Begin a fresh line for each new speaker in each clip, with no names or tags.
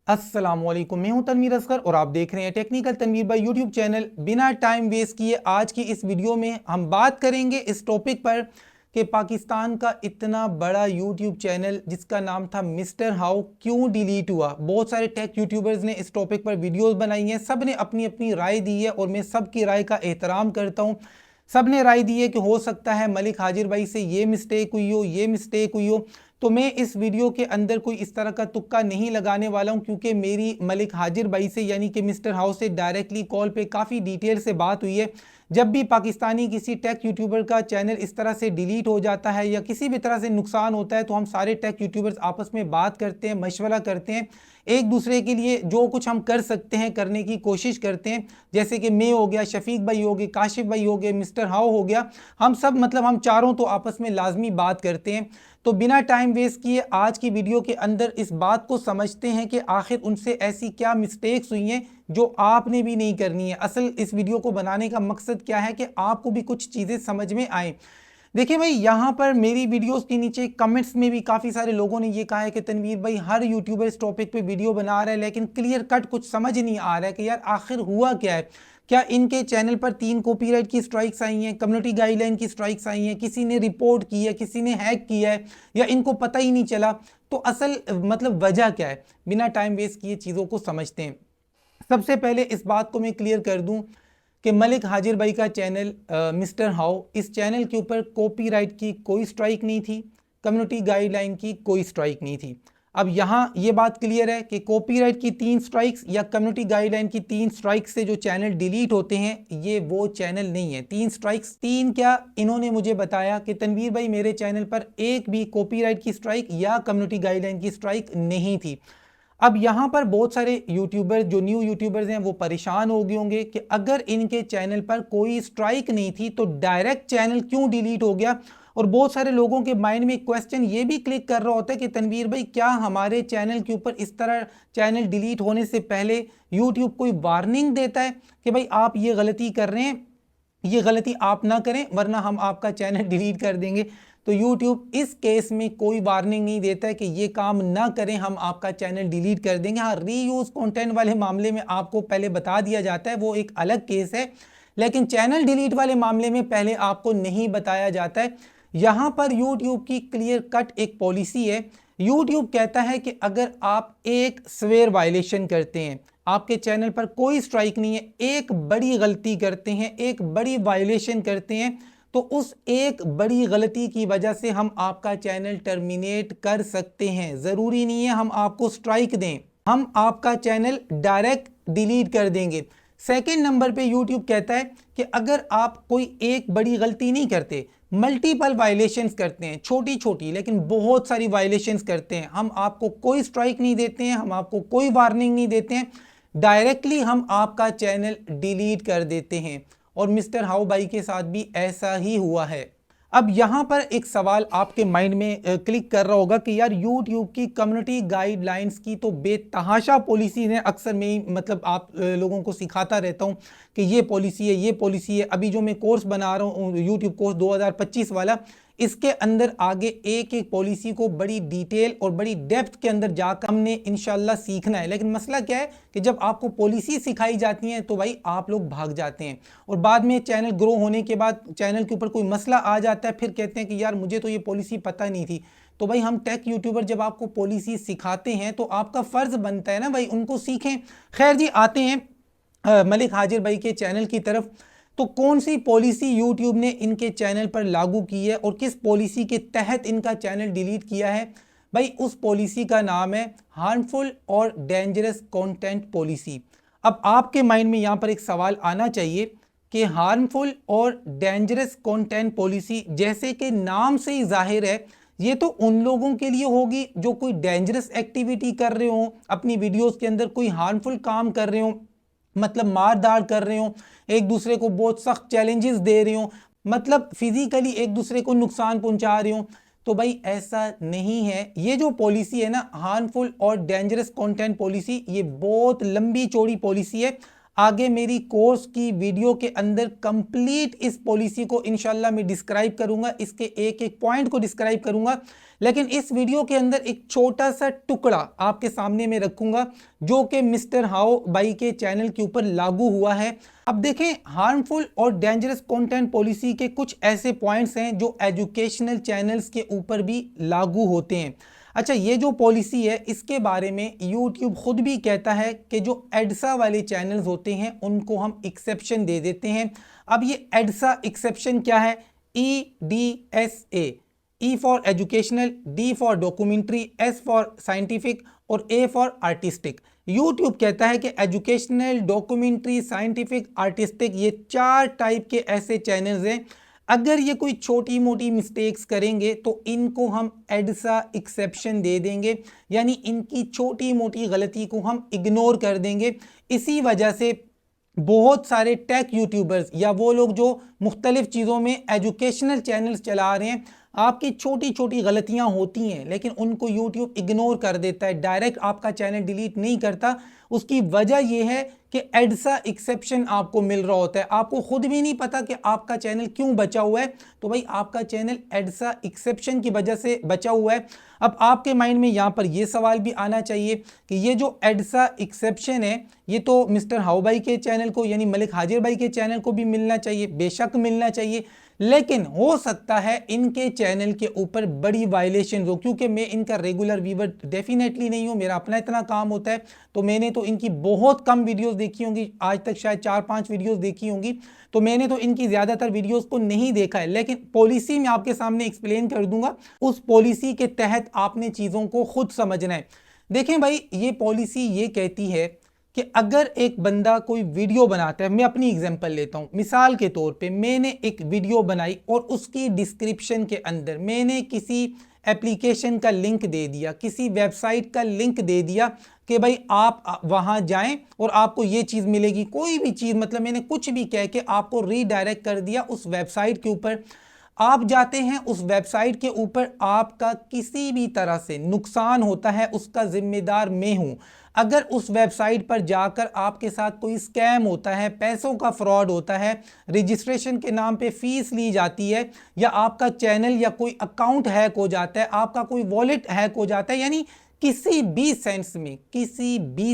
अस्सलामुअलैकुम, मैं हूं तनवीर असगर और आप देख रहे हैं technical Tanveer by YouTube channel. बिना टाइम वेस्ट किए आज की इस वीडियो में हम बात करेंगे इस टॉपिक पर कि पाकिस्तान का इतना बड़ा यूट्यूब चैनल जिसका नाम था मिस्टर हाउ क्यों डिलीट हुआ। बहुत सारे टेक यूट्यूबर्स ने इस टॉपिक पर वीडियोस बनाई हैं, सब ने अपनी अपनी राय दी है और मैं सबकी राय का एहतराम करता हूं। सब ने राय दी है कि हो सकता है मलिक हाजिर भाई से ये मिस्टेक हुई हो, ये मिस्टेक हुई हो। तो मैं इस वीडियो के अंदर कोई इस तरह का तुक्का नहीं लगाने वाला हूं, क्योंकि मेरी मलिक हाजिर भाई से यानी कि मिस्टर हाउस से डायरेक्टली कॉल पे काफ़ी डिटेल से बात हुई है। जब भी पाकिस्तानी किसी टेक यूट्यूबर का चैनल इस तरह से डिलीट हो जाता है या किसी भी तरह से नुकसान होता है तो हम सारे टेक यूट्यूबर्स आपस में बात करते हैं, मशवरा करते हैं, एक दूसरे के लिए जो कुछ हम कर सकते हैं करने की कोशिश करते हैं। जैसे कि मैं हो गया, शफीक भाई हो गए, काशिफ भाई हो गए, मिस्टर हाउ हो गया, हम सब मतलब हम चारों तो आपस में लाजमी बात करते हैं। तो बिना टाइम वेस्ट किए आज की वीडियो के अंदर इस बात को समझते हैं कि आखिर उनसे ऐसी क्या मिस्टेक्स हुई हैं जो आपने भी नहीं करनी है। असल इस वीडियो को बनाने का मकसद क्या है कि आपको भी कुछ चीज़ें समझ में आए। देखिए भाई, यहाँ पर मेरी वीडियोस के नीचे कमेंट्स में भी काफ़ी सारे लोगों ने ये कहा है कि तनवीर भाई हर यूट्यूबर इस टॉपिक पे वीडियो बना रहा है लेकिन क्लियर कट कुछ समझ नहीं आ रहा है कि यार आखिर हुआ क्या है। क्या इनके चैनल पर 3 कॉपीराइट की स्ट्राइक्स आई हैं, कम्युनिटी गाइडलाइन की स्ट्राइक्स आई हैं, किसी ने रिपोर्ट की है, किसी ने हैक किया है, या इनको पता ही नहीं चला? तो असल मतलब वजह क्या है? बिना टाइम वेस्ट किए चीज़ों को समझते हैं। सबसे पहले इस बात को मैं क्लियर कर दूं कि मलिक हाजिर भाई का चैनल मिस्टर हाउ, इस चैनल के ऊपर कॉपीराइट की कोई स्ट्राइक नहीं थी, कम्युनिटी गाइडलाइन की कोई स्ट्राइक नहीं थी। अब यहाँ ये बात क्लियर है कि कॉपीराइट की 3 स्ट्राइक्स या कम्युनिटी गाइडलाइन की 3 स्ट्राइक्स से जो चैनल डिलीट होते हैं ये वो चैनल नहीं है। 3 स्ट्राइक्स, 3 क्या, इन्होंने मुझे बताया कि तनवीर भाई मेरे चैनल पर एक भी कॉपीराइट की स्ट्राइक या कम्युनिटी गाइडलाइन की स्ट्राइक नहीं थी। अब यहाँ पर बहुत सारे यूट्यूबर जो न्यू यूट्यूबर्स हैं वो परेशान हो गए होंगे कि अगर इनके चैनल पर कोई स्ट्राइक नहीं थी तो डायरेक्ट चैनल क्यों डिलीट हो गया। और बहुत सारे लोगों के माइंड में क्वेश्चन ये भी क्लिक कर रहा होता है कि तनवीर भाई क्या हमारे चैनल के ऊपर इस तरह चैनल डिलीट होने से पहले यूट्यूब कोई वार्निंग देता है कि भाई आप ये गलती कर रहे हैं, ये गलती आप ना करें वरना हम आपका चैनल डिलीट कर देंगे। तो YouTube इस केस में कोई वार्निंग नहीं देता है कि ये काम ना करें, हम आपका चैनल डिलीट कर देंगे। हाँ, रीयूज कंटेंट वाले मामले में आपको पहले बता दिया जाता है, वो एक अलग केस है, लेकिन चैनल डिलीट वाले मामले में पहले आपको नहीं बताया जाता है। यहाँ पर YouTube की क्लियर कट एक पॉलिसी है। YouTube कहता है कि अगर आप एक स्वेयर वायलेशन करते हैं, आपके चैनल पर कोई स्ट्राइक नहीं है, एक बड़ी गलती करते हैं, एक बड़ी वायलेशन करते हैं, तो उस एक बड़ी गलती की वजह से हम आपका चैनल टर्मिनेट कर सकते हैं। ज़रूरी नहीं है हम आपको स्ट्राइक दें, हम आपका चैनल डायरेक्ट डिलीट कर देंगे। सेकंड नंबर पे यूट्यूब कहता है कि अगर आप कोई एक बड़ी गलती नहीं करते, मल्टीपल वायलेशंस करते हैं, छोटी छोटी लेकिन बहुत सारी वायलेशंस करते हैं, हम आपको कोई स्ट्राइक नहीं देते हैं, हम आपको कोई वार्निंग नहीं देते हैं, डायरेक्टली हम आपका चैनल डिलीट कर देते हैं। और मिस्टर हाउ भाई के साथ भी ऐसा ही हुआ है। अब यहाँ पर एक सवाल आपके माइंड में क्लिक कर रहा होगा कि यार YouTube की कम्युनिटी गाइडलाइंस की तो बेतहाशा पॉलिसी है। अक्सर मैं मतलब आप लोगों को सिखाता रहता हूँ कि ये पॉलिसी है, ये पॉलिसी है। अभी जो मैं कोर्स बना रहा हूँ YouTube कोर्स 2025 वाला, इसके अंदर आगे एक एक पॉलिसी को बड़ी डिटेल और बड़ी डेप्थ के अंदर जाकर हमने इंशाल्लाह सीखना है। लेकिन मसला क्या है कि जब आपको पॉलिसी सिखाई जाती है तो भाई आप लोग भाग जाते हैं और बाद में चैनल ग्रो होने के बाद चैनल के ऊपर कोई मसला आ जाता है, फिर कहते हैं कि यार मुझे तो ये पॉलिसी पता नहीं थी। तो भाई हम टेक यूट्यूबर जब आपको पॉलिसी सिखाते हैं तो आपका फर्ज बनता है ना भाई उनको सीखें। खैर जी, आते हैं मलिक हाजिर भाई के चैनल की तरफ। तो कौन सी पॉलिसी यूट्यूब ने इनके चैनल पर लागू की है और किस पॉलिसी के तहत इनका चैनल डिलीट किया है? भाई उस पॉलिसी का नाम है हार्मफुल और डेंजरस कंटेंट पॉलिसी। अब आपके माइंड में यहां पर एक सवाल आना चाहिए कि हार्मफुल और डेंजरस कंटेंट पॉलिसी, जैसे कि नाम से ही जाहिर है, ये तो उन लोगों के लिए होगी जो कोई डेंजरस एक्टिविटी कर रहे हो, अपनी वीडियोस के अंदर कोई हार्मफुल काम कर रहे हो, मतलब मार दाड़ कर रहे हो, एक दूसरे को बहुत सख्त चैलेंजेस दे रहे हो, मतलब फिजिकली एक दूसरे को नुकसान पहुंचा रहे हो। तो भाई ऐसा नहीं है। ये जो पॉलिसी है ना, हार्मफुल और डेंजरस कंटेंट पॉलिसी, ये बहुत लंबी चौड़ी पॉलिसी है। आगे मेरी कोर्स की वीडियो के अंदर कंप्लीट इस पॉलिसी को इंशाल्लाह मैं डिस्क्राइब करूंगा, इसके एक एक पॉइंट को डिस्क्राइब करूंगा। लेकिन इस वीडियो के अंदर एक छोटा सा टुकड़ा आपके सामने में रखूंगा जो कि मिस्टर हाओ बाई के चैनल के ऊपर लागू हुआ है। अब देखें, हार्मफुल और डेंजरस कंटेंट पॉलिसी के कुछ ऐसे पॉइंट्स हैं जो एजुकेशनल चैनल्स के ऊपर भी लागू होते हैं। अच्छा, ये जो पॉलिसी है इसके बारे में YouTube खुद भी कहता है कि जो एडसा वाले चैनल्स होते हैं उनको हम एक्सेप्शन दे देते हैं। अब ये एडसा एक्सेप्शन क्या है? EDSA, E for educational, D for documentary, S for scientific और A फॉर आर्टिस्टिक। YouTube कहता है कि एजुकेशनल, डॉक्यूमेंट्री, साइंटिफिक, आर्टिस्टिक, ये 4 टाइप के ऐसे चैनल्स हैं, अगर ये कोई छोटी मोटी मिस्टेक्स करेंगे तो इनको हम एडसा एक्सेप्शन दे देंगे, यानी इनकी छोटी मोटी गलती को हम इग्नोर कर देंगे। इसी वजह से बहुत सारे टेक यूट्यूबर्स या वो लोग जो मुख्तलिफ चीज़ों में एजुकेशनल चैनल्स चला रहे हैं, आपकी छोटी छोटी गलतियां होती हैं लेकिन उनको यूट्यूब इग्नोर कर देता है, डायरेक्ट आपका चैनल डिलीट नहीं करता। उसकी वजह यह है कि एडसा एक्सेप्शन आपको मिल रहा होता है, आपको खुद भी नहीं पता कि आपका चैनल क्यों बचा हुआ है। तो भाई आपका चैनल एडसा एक्सेप्शन की वजह से बचा हुआ है। अब आपके माइंड में यहाँ पर यह सवाल भी आना चाहिए कि ये जो एडसा एक्सेप्शन है ये तो मिस्टर हाओ भाई के चैनल को यानी मलिक हाजिर भाई के चैनल को भी मिलना चाहिए, बेशक मिलना चाहिए, लेकिन हो सकता है इनके चैनल के ऊपर बड़ी वायलेशन हो, क्योंकि मैं इनका रेगुलर व्यूवर डेफिनेटली नहीं हूं, मेरा अपना इतना काम होता है। तो मैंने तो इनकी बहुत कम वीडियोस देखी होंगी, आज तक शायद 4-5 वीडियोस देखी होंगी, तो मैंने तो इनकी ज़्यादातर वीडियोस को नहीं देखा है। लेकिन पॉलिसी मैं आपके सामने एक्सप्लेन कर दूंगा, उस पॉलिसी के तहत आपने चीज़ों को खुद समझना है। देखें भाई, ये पॉलिसी ये कहती है कि अगर एक बंदा कोई वीडियो बनाता है, मैं अपनी एग्जांपल लेता हूं, मिसाल के तौर पे मैंने एक वीडियो बनाई और उसकी डिस्क्रिप्शन के अंदर मैंने किसी एप्लीकेशन का लिंक दे दिया, किसी वेबसाइट का लिंक दे दिया कि भाई आप वहां जाएं और आपको ये चीज़ मिलेगी, कोई भी चीज़, मतलब मैंने कुछ भी कह के आपको रीडायरेक्ट कर दिया उस वेबसाइट के ऊपर। आप जाते हैं उस वेबसाइट के ऊपर, आपका किसी भी तरह से नुकसान होता है उसका जिम्मेदार मैं हूं। अगर उस वेबसाइट पर जाकर आपके साथ कोई स्कैम होता है, पैसों का फ्रॉड होता है, रजिस्ट्रेशन के नाम पे फीस ली जाती है, या आपका चैनल या कोई अकाउंट हैक हो जाता है, आपका कोई वॉलेट हैक हो जाता है, यानी किसी भी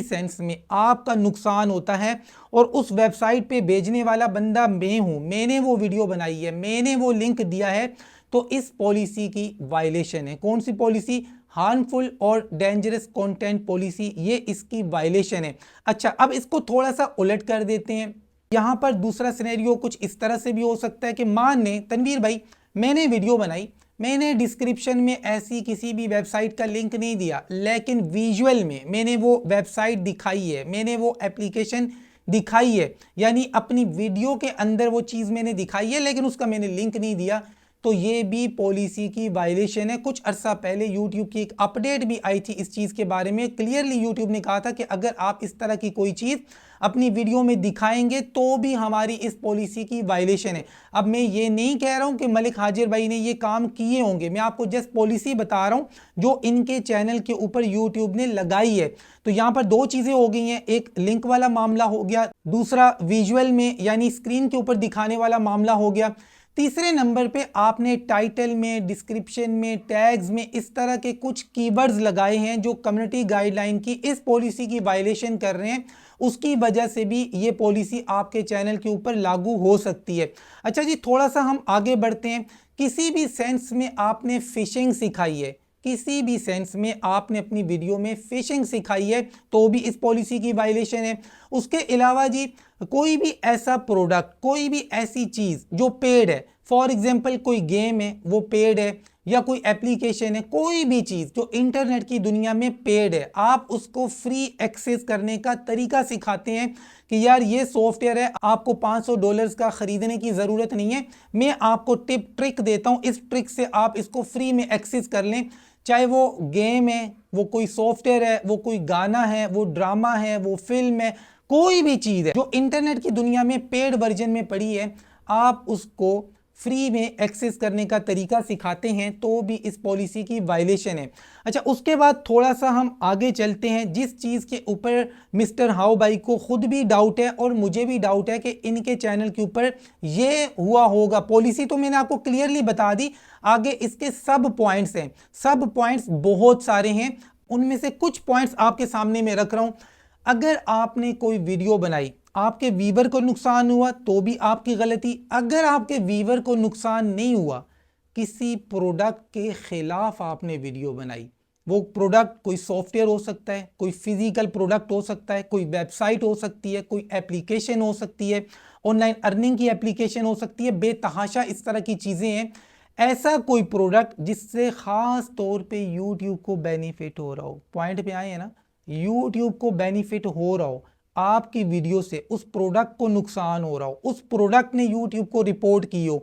सेंस में आपका नुकसान होता है और उस वेबसाइट पे भेजने वाला बंदा मैं हूं, मैंने वो वीडियो बनाई है, मैंने वो लिंक दिया है, तो इस पॉलिसी की वायलेशन है। कौन सी पॉलिसी? हार्मफुल और डेंजरस कंटेंट पॉलिसी, ये इसकी वायलेशन है। अच्छा, अब इसको थोड़ा सा उलट कर देते हैं। यहां पर दूसरा सिनेरियो कुछ इस तरह से भी हो सकता है कि मान लें तनवीर भाई मैंने वीडियो बनाई, मैंने डिस्क्रिप्शन में ऐसी किसी भी वेबसाइट का लिंक नहीं दिया, लेकिन विजुअल में मैंने वो वेबसाइट दिखाई है, मैंने वो एप्लीकेशन दिखाई है, यानी अपनी वीडियो के अंदर वो चीज़ मैंने दिखाई है लेकिन उसका मैंने लिंक नहीं दिया, तो ये भी पॉलिसी की वायलेशन है। कुछ अरसा पहले YouTube की एक अपडेट भी आई थी इस चीज़ के बारे में। क्लियरली YouTube ने कहा था कि अगर आप इस तरह की कोई चीज़ अपनी वीडियो में दिखाएंगे तो भी हमारी इस पॉलिसी की वायलेशन है। अब मैं ये नहीं कह रहा हूं कि मलिक हाजिर भाई ने ये काम किए होंगे, मैं आपको जस्ट पॉलिसी बता रहा हूं जो इनके चैनल के ऊपर YouTube ने लगाई है। तो यहाँ पर 2 चीज़ें हो गई हैं, एक लिंक वाला मामला हो गया, दूसरा विजुअल में यानी स्क्रीन के ऊपर दिखाने वाला मामला हो गया। तीसरे नंबर पे आपने टाइटल में, डिस्क्रिप्शन में, टैग्स में इस तरह के कुछ कीवर्ड्स लगाए हैं जो कम्युनिटी गाइडलाइन की इस पॉलिसी की वायलेशन कर रहे हैं, उसकी वजह से भी ये पॉलिसी आपके चैनल के ऊपर लागू हो सकती है। अच्छा जी, थोड़ा सा हम आगे बढ़ते हैं। किसी भी सेंस में आपने फिशिंग सिखाई है, किसी भी सेंस में आपने अपनी वीडियो में फिशिंग सिखाई है तो भी इस पॉलिसी की वायलेशन है। उसके अलावा जी कोई भी ऐसा प्रोडक्ट, कोई भी ऐसी चीज़ जो पेड है, फॉर एग्जांपल कोई गेम है वो पेड है, या कोई एप्लीकेशन है, कोई भी चीज़ जो इंटरनेट की दुनिया में पेड है, आप उसको फ्री एक्सेस करने का तरीका सिखाते हैं कि यार ये सॉफ्टवेयर है, आपको $500 का ख़रीदने की ज़रूरत नहीं है, मैं आपको ट्रिक देता हूँ, इस ट्रिक से आप इसको फ्री में एक्सेस कर लें। चाहे वो गेम है, वो कोई सॉफ्टवेयर है, वो कोई गाना है, वो ड्रामा है, वो फिल्म है, कोई भी चीज़ है जो इंटरनेट की दुनिया में पेड वर्जन में पड़ी है, आप उसको फ्री में एक्सेस करने का तरीका सिखाते हैं तो भी इस पॉलिसी की वायलेशन है। अच्छा, उसके बाद थोड़ा सा हम आगे चलते हैं जिस चीज़ के ऊपर मिस्टर हाउ भाई को खुद भी डाउट है और मुझे भी डाउट है कि इनके चैनल के ऊपर ये हुआ होगा। पॉलिसी तो मैंने आपको क्लियरली बता दी, आगे इसके सब पॉइंट्स हैं, सब पॉइंट्स बहुत सारे हैं, उनमें से कुछ पॉइंट्स आपके सामने में रख रहा हूं। अगर आपने कोई वीडियो बनाई, आपके व्यूअर को नुकसान हुआ तो भी आपकी गलती। अगर आपके व्यूअर को नुकसान नहीं हुआ, किसी प्रोडक्ट के खिलाफ आपने वीडियो बनाई, वो प्रोडक्ट कोई सॉफ्टवेयर हो सकता है, कोई फिजिकल प्रोडक्ट हो सकता है, कोई वेबसाइट हो सकती है, कोई एप्लीकेशन हो सकती है, ऑनलाइन अर्निंग की एप्लीकेशन हो सकती है, बेतहाशा इस तरह की चीजें हैं। ऐसा कोई प्रोडक्ट जिससे खास तौर पे YouTube को बेनिफिट हो रहा हो, पॉइंट पे आए हैं ना, YouTube को बेनिफिट हो रहा हो, आपकी वीडियो से उस प्रोडक्ट को नुकसान हो रहा हो, उस प्रोडक्ट ने YouTube को रिपोर्ट की हो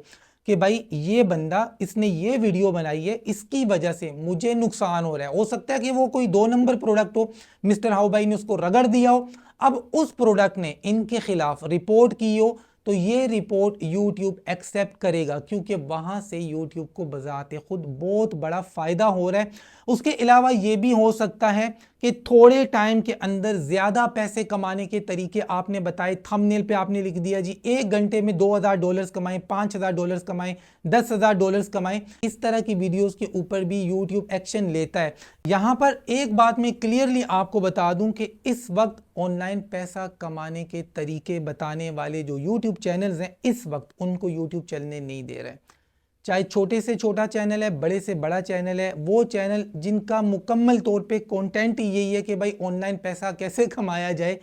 कि भाई ये बंदा, इसने ये वीडियो बनाई है, इसकी वजह से मुझे नुकसान हो रहा है। हो सकता है कि वो कोई 2 नंबर प्रोडक्ट हो, मिस्टर हाउ भाई ने उसको रगड़ दिया हो, अब उस प्रोडक्ट ने इनके खिलाफ रिपोर्ट की हो, तो ये रिपोर्ट YouTube एक्सेप्ट करेगा क्योंकि वहां से YouTube को बजाते खुद बहुत बड़ा फायदा हो रहा है। उसके अलावा ये भी हो सकता है कि थोड़े टाइम के अंदर ज्यादा पैसे कमाने के तरीके आपने बताए, थंबनेल पे आपने लिख दिया जी 1 घंटे में $2000 कमाएं, $5000 कमाएं, $10,000 कमाएं, इस तरह की वीडियोस के ऊपर भी YouTube एक्शन लेता है। यहां पर एक बात मैं क्लियरली आपको बता दूं कि इस वक्त ऑनलाइन पैसा कमाने के तरीके बताने वाले जो YouTube चैनल्स हैं, इस वक्त उनको YouTube चलने नहीं दे रहे। चाहे छोटे से छोटा चैनल है, बड़े से बड़ा चैनल है, वो चैनल जिनका मुकम्मल तौर पे कंटेंट ही यही है कि भाई ऑनलाइन पैसा कैसे कमाया जाए,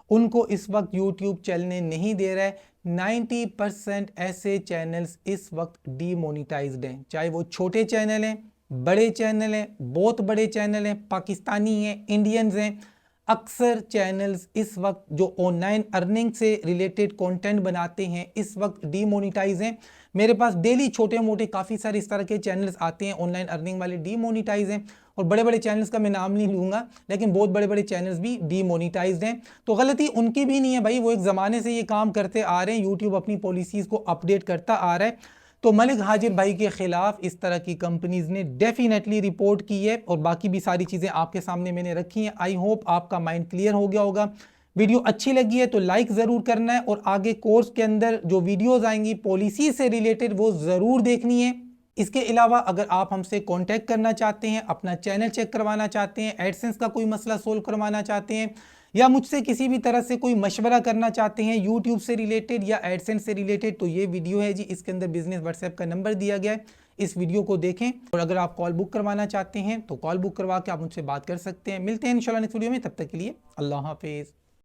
उनको इस वक्त YouTube चलने नहीं दे रहा है। 90% ऐसे चैनल्स इस वक्त डीमोनिटाइज्ड हैं, चाहे वो छोटे चैनल हैं, बड़े चैनल हैं, बहुत बड़े चैनल हैं, पाकिस्तानी हैं, इंडियंस हैं। अक्सर चैनल्स इस वक्त जो ऑनलाइन अर्निंग से रिलेटेड कंटेंट बनाते हैं इस वक्त डीमोनिटाइज हैं। मेरे पास डेली छोटे मोटे काफ़ी सारे इस तरह के चैनल्स आते हैं ऑनलाइन अर्निंग वाले, डीमोनिटाइज हैं। और बड़े बड़े चैनल्स का मैं नाम नहीं लूँगा, लेकिन बहुत बड़े बड़े चैनल्स भी डीमोनिटाइज्ड हैं। तो गलती उनकी भी नहीं है भाई, वो एक ज़माने से ये काम करते आ रहे हैं, यूट्यूब अपनी पॉलिसीज़ को अपडेट करता आ रहा है। तो मलिक हाजिर भाई के खिलाफ इस तरह की कंपनीज ने डेफिनेटली रिपोर्ट की है और बाकी भी सारी चीज़ें आपके सामने मैंने रखी हैं। आई होप आपका माइंड क्लियर हो गया होगा। वीडियो अच्छी लगी है तो लाइक ज़रूर करना है और आगे कोर्स के अंदर जो वीडियोस आएंगी पॉलिसी से रिलेटेड वो ज़रूर देखनी है। इसके अलावा अगर आप हमसे कांटेक्ट करना चाहते हैं, अपना चैनल चेक करवाना चाहते हैं, एडसेंस का कोई मसला सोल्व करवाना चाहते हैं, या मुझसे किसी भी तरह से कोई मशवरा करना चाहते हैं यूट्यूब से रिलेटेड या एडसेंस से रिलेटेड, तो ये वीडियो है जी, इसके अंदर बिजनेस व्हाट्सएप का नंबर दिया गया है, इस वीडियो को देखें। और अगर आप कॉल बुक करवाना चाहते हैं तो कॉल बुक करवा के आप मुझसे बात कर सकते हैं। मिलते हैं इंशाल्लाह नेक्स्ट वीडियो में, तब तक के लिए अल्लाह हाफिज़।